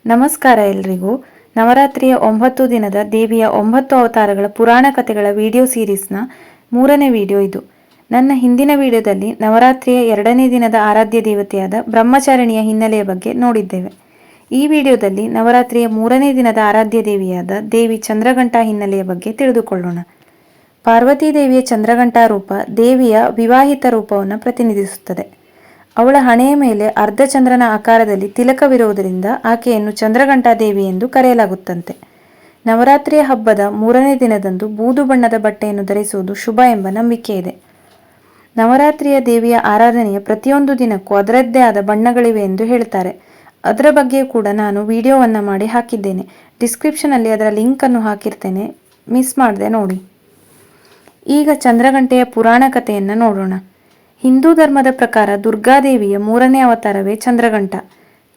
ನಮಸ್ಕಾರ ಎಲ್ರಿಗೂ. ನವರಾತ್ರಿಯ 9 ದಿನದ ದೇವಿಯ 9 ಅವತಾರಗಳ ಪುರಾಣ ಕಥೆಗಳ ವಿಡಿಯೋ ಸೀರೀಸ್ನ 3ನೇ ವಿಡಿಯೋ ಇದು. ನನ್ನ ಹಿಂದಿನ ವಿಡಿಯೋದಲ್ಲಿ ನವರಾತ್ರಿಯ 2ನೇ ದಿನದ ಆರಾಧ್ಯ ದೇವತೆಯಾದ ಬ್ರಹ್ಮಚಾರಿಣಿಯ ಹಿನ್ನೆಲೆಯ ಬಗ್ಗೆ ನೋಡಿದ್ದೇವೆ. ಈ ವಿಡಿಯೋದಲ್ಲಿ ನವರಾತ್ರಿಯ 3ನೇ ದಿನದ ಆರಾಧ್ಯ ದೇವಿಯಾದ ದೇವಿ ಚಂದ್ರಘಂಟಾ ಹಿನ್ನೆಲೆಯ ಬಗ್ಗೆ ತಿಳಿದುಕೊಳ್ಳೋಣ. ಪಾರ್ವತೀ ದೇವಿಯ ಚಂದ್ರಘಂಟಾ ರೂಪ ದೇವಿಯ ವಿವಾಹಿತ ರೂಪವನ್ನು ಪ್ರತಿನಿಧಿಸುತ್ತದೆ. ಅವಳ ಹಣೆಯ ಮೇಲೆ ಅರ್ಧಚಂದ್ರನ ಆಕಾರದಲ್ಲಿ ತಿಲಕವಿರುವುದರಿಂದ ಆಕೆಯನ್ನು ಚಂದ್ರಘಂಟಾ ದೇವಿ ಎಂದು ಕರೆಯಲಾಗುತ್ತಂತೆ. ನವರಾತ್ರಿಯ ಹಬ್ಬದ 3ನೇ ದಿನದಂದು ಬೂದು ಬಣ್ಣದ ಬಟ್ಟೆಯನ್ನು ಧರಿಸುವುದು ಶುಭ ಎಂಬ ನಂಬಿಕೆ ಇದೆ. ನವರಾತ್ರಿಯ ದೇವಿಯ ಆರಾಧನೆಯ ಪ್ರತಿಯೊಂದು ದಿನಕ್ಕೂ ಅದರದ್ದೇ ಆದ ಬಣ್ಣಗಳಿವೆ ಎಂದು ಹೇಳ್ತಾರೆ. ಅದರ ಬಗ್ಗೆ ಕೂಡ ನಾನು ವಿಡಿಯೋವನ್ನು ಮಾಡಿ ಹಾಕಿದ್ದೇನೆ. ಡಿಸ್ಕ್ರಿಪ್ಷನಲ್ಲಿ ಅದರ ಲಿಂಕನ್ನು ಹಾಕಿರ್ತೇನೆ, ಮಿಸ್ ಮಾಡದೆ ನೋಡಿ. ಈಗ ಚಂದ್ರಘಂಟೆಯ ಪುರಾಣ ಕಥೆಯನ್ನು ನೋಡೋಣ. ಹಿಂದೂ ಧರ್ಮದ ಪ್ರಕಾರ ದುರ್ಗಾದೇವಿಯ 3ನೇ ಅವತಾರವೇ ಚಂದ್ರಘಂಟ.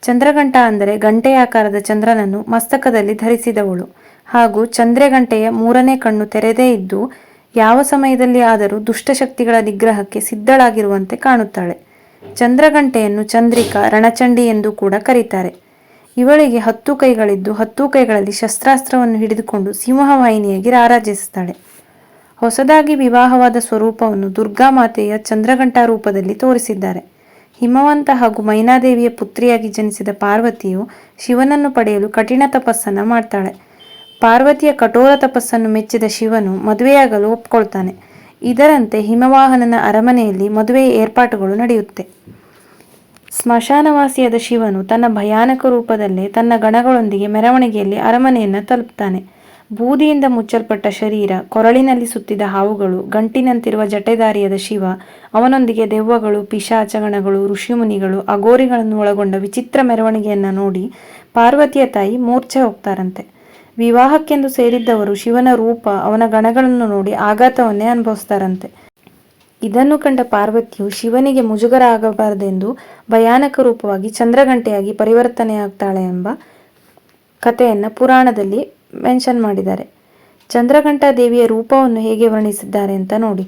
ಚಂದ್ರಘಂಟ ಅಂದರೆ ಗಂಟೆಯ ಆಕಾರದ ಚಂದ್ರನನ್ನು ಮಸ್ತಕದಲ್ಲಿ ಧರಿಸಿದವಳು ಹಾಗೂ ಚಂದ್ರಗಂಟೆಯ 3ನೇ ಕಣ್ಣು ತೆರೆದೇ ಇದ್ದು ಯಾವ ಸಮಯದಲ್ಲಿ ಆದರೂ ದುಷ್ಟಶಕ್ತಿಗಳ ನಿಗ್ರಹಕ್ಕೆ ಸಿದ್ಧಳಾಗಿರುವಂತೆ ಕಾಣುತ್ತಾಳೆ. ಚಂದ್ರಗಂಟೆಯನ್ನು ಚಂದ್ರಿಕಾ, ರಣಚಂಡಿ ಎಂದು ಕೂಡ ಕರೀತಾರೆ. ಇವಳಿಗೆ 10 ಕೈಗಳಿದ್ದು 10 ಕೈಗಳಲ್ಲಿ ಶಸ್ತ್ರಾಸ್ತ್ರವನ್ನು ಹಿಡಿದುಕೊಂಡು ಸಿಂಹವಾಹಿನಿಯಾಗಿ ಆರಾಧಿಸುತ್ತಾಳೆ. ಹೊಸದಾಗಿ ವಿವಾಹವಾದ ಸ್ವರೂಪವನ್ನು ದುರ್ಗಾ ಮಾತೆಯ ಚಂದ್ರಘಂಟಾ ರೂಪದಲ್ಲಿ ತೋರಿಸಿದ್ದಾರೆ. ಹಿಮವಂತ ಹಾಗೂ ಮೈನಾದೇವಿಯ ಪುತ್ರಿಯಾಗಿ ಜನಿಸಿದ ಪಾರ್ವತಿಯು ಶಿವನನ್ನು ಪಡೆಯಲು ಕಠಿಣ ತಪಸ್ಸನ್ನು ಮಾಡ್ತಾಳೆ. ಪಾರ್ವತಿಯ ಕಠೋರ ತಪಸ್ಸನ್ನು ಮೆಚ್ಚಿದ ಶಿವನು ಮದುವೆಯಾಗಲು ಒಪ್ಕೊಳ್ತಾನೆ. ಇದರಂತೆ ಹಿಮವಾಹನನ ಅರಮನೆಯಲ್ಲಿ ಮದುವೆಯ ಏರ್ಪಾಟುಗಳು ನಡೆಯುತ್ತೆ. ಸ್ಮಶಾನವಾಸಿಯಾದ ಶಿವನು ತನ್ನ ಭಯಾನಕ ರೂಪದಲ್ಲೇ ತನ್ನ ಗಣಗಳೊಂದಿಗೆ ಮೆರವಣಿಗೆಯಲ್ಲಿ ಅರಮನೆಯನ್ನು ತಲುಪ್ತಾನೆ. ಬೂದಿಯಿಂದ ಮುಚ್ಚಲ್ಪಟ್ಟ ಶರೀರ, ಕೊರಳಿನಲ್ಲಿ ಸುತ್ತಿದ ಹಾವುಗಳು, ಗಂಟಿನಂತಿರುವ ಜಟೆದಾರಿಯಾದ ಶಿವ, ಅವನೊಂದಿಗೆ ದೆವ್ವಗಳು, ಪಿಶಾಚಗಣಗಳು, ಋಷಿಮುನಿಗಳು, ಅಗೋರಿಗಳನ್ನು ಒಳಗೊಂಡ ವಿಚಿತ್ರ ಮೆರವಣಿಗೆಯನ್ನು ನೋಡಿ ಪಾರ್ವತಿಯ ತಾಯಿ ಮೂರ್ಛೆ ಹೋಗ್ತಾರಂತೆ. ವಿವಾಹಕ್ಕೆಂದು ಸೇರಿದ್ದವರು ಶಿವನ ರೂಪ, ಅವನ ಗಣಗಳನ್ನು ನೋಡಿ ಆಘಾತವನ್ನೇ ಅನುಭವಿಸ್ತಾರಂತೆ. ಇದನ್ನು ಕಂಡ ಪಾರ್ವತಿಯು ಶಿವನಿಗೆ ಮುಜುಗರ ಆಗಬಾರದೆಂದು ಭಯಾನಕ ರೂಪವಾಗಿ ಚಂದ್ರಘಂಟೆಯಾಗಿ ಪರಿವರ್ತನೆಯಾಗ್ತಾಳೆ ಎಂಬ ಕಥೆಯನ್ನು ಪುರಾಣದಲ್ಲಿ ಮೆನ್ಷನ್ ಮಾಡಿದ್ದಾರೆ. ಚಂದ್ರಘಂಟಾ ದೇವಿಯ ರೂಪವನ್ನು ಹೇಗೆ ವರ್ಣಿಸಿದ್ದಾರೆ ಅಂತ ನೋಡಿ.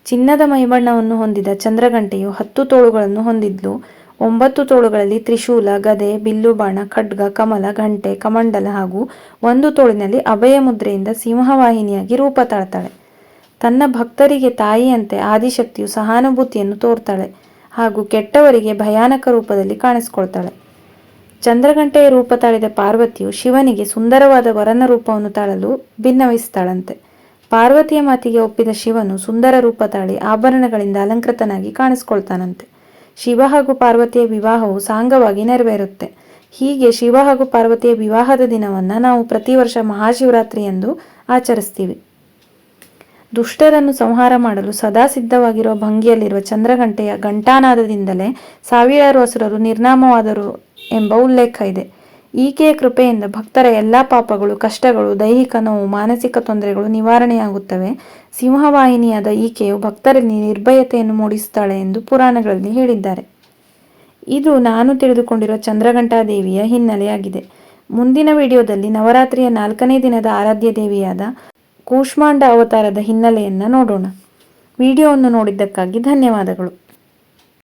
ಚಿನ್ನದ ಮೈಬಣ್ಣವನ್ನು ಹೊಂದಿದ ಚಂದ್ರಘಂಟೆಯು 10 ತೋಳುಗಳನ್ನು ಹೊಂದಿದ್ಲು. 9 ತೋಳುಗಳಲ್ಲಿ ತ್ರಿಶೂಲ, ಗದೆ, ಬಿಲ್ಲು ಬಾಣ, ಖಡ್ಗ, ಕಮಲ, ಘಂಟೆ, ಕಮಂಡಲ ಹಾಗೂ 1 ತೋಳಿನಲ್ಲಿ ಅಭಯ ಮುದ್ರೆಯಿಂದ ಸಿಂಹವಾಹಿನಿಯಾಗಿ ರೂಪ ತಾಳ್ತಾಳೆ. ತನ್ನ ಭಕ್ತರಿಗೆ ತಾಯಿಯಂತೆ ಆದಿಶಕ್ತಿಯು ಸಹಾನುಭೂತಿಯನ್ನು ತೋರ್ತಾಳೆ ಹಾಗೂ ಕೆಟ್ಟವರಿಗೆ ಭಯಾನಕ ರೂಪದಲ್ಲಿ ಕಾಣಿಸ್ಕೊಳ್ತಾಳೆ. ಚಂದ್ರಘಂಟೆಯ ರೂಪ ತಾಳಿದ ಪಾರ್ವತಿಯು ಶಿವನಿಗೆ ಸುಂದರವಾದ ವರನ ರೂಪವನ್ನು ತಾಳಲು ಭಿನ್ನವಿಸ್ತಾಳಂತೆ. ಪಾರ್ವತಿಯ ಮಾತಿಗೆ ಒಪ್ಪಿದ ಶಿವನು ಸುಂದರ ರೂಪ ತಾಳಿ ಆಭರಣಗಳಿಂದ ಅಲಂಕೃತನಾಗಿ ಕಾಣಿಸ್ಕೊಳ್ತಾನಂತೆ. ಶಿವ ಹಾಗೂ ಪಾರ್ವತಿಯ ವಿವಾಹವು ಸಾಂಗವಾಗಿ ನೆರವೇರುತ್ತೆ. ಹೀಗೆ ಶಿವ ಹಾಗೂ ಪಾರ್ವತಿಯ ವಿವಾಹದ ದಿನವನ್ನು ನಾವು ಪ್ರತಿ ವರ್ಷ ಮಹಾಶಿವರಾತ್ರಿ ಎಂದು ಆಚರಿಸ್ತೀವಿ. ದುಷ್ಟರನ್ನು ಸಂಹಾರ ಮಾಡಲು ಸದಾ ಸಿದ್ಧವಾಗಿರುವ ಭಂಗಿಯಲ್ಲಿರುವ ಚಂದ್ರಘಂಟೆಯ ಘಂಟಾನಾದದಿಂದಲೇ ಸಾವಿರಾರು ಅಸುರರು ನಿರ್ನಾಮವಾದರು ಎಂಬ ಉಲ್ಲೇಖ ಇದೆ. ಈಕೆಯ ಕೃಪೆಯಿಂದ ಭಕ್ತರ ಎಲ್ಲ ಪಾಪಗಳು, ಕಷ್ಟಗಳು, ದೈಹಿಕ ನೋವು, ಮಾನಸಿಕ ತೊಂದರೆಗಳು ನಿವಾರಣೆಯಾಗುತ್ತವೆ. ಸಿಂಹವಾಹಿನಿಯಾದ ಈಕೆಯು ಭಕ್ತರಲ್ಲಿ ನಿರ್ಭಯತೆಯನ್ನು ಮೂಡಿಸುತ್ತಾಳೆ ಎಂದು ಪುರಾಣಗಳಲ್ಲಿ ಹೇಳಿದ್ದಾರೆ. ಇದು ನಾನು ತಿಳಿದುಕೊಂಡಿರುವ ಚಂದ್ರಘಂಟಾ ದೇವಿಯ ಹಿನ್ನೆಲೆಯಾಗಿದೆ. ಮುಂದಿನ ವಿಡಿಯೋದಲ್ಲಿ ನವರಾತ್ರಿಯ 4ನೇ ದಿನದ ಆರಾಧ್ಯ ದೇವಿಯಾದ ಕೂಷ್ಮಾಂಡ ಅವತಾರದ ಹಿನ್ನೆಲೆಯನ್ನು ನೋಡೋಣ. ವಿಡಿಯೋವನ್ನು ನೋಡಿದ್ದಕ್ಕಾಗಿ ಧನ್ಯವಾದಗಳು.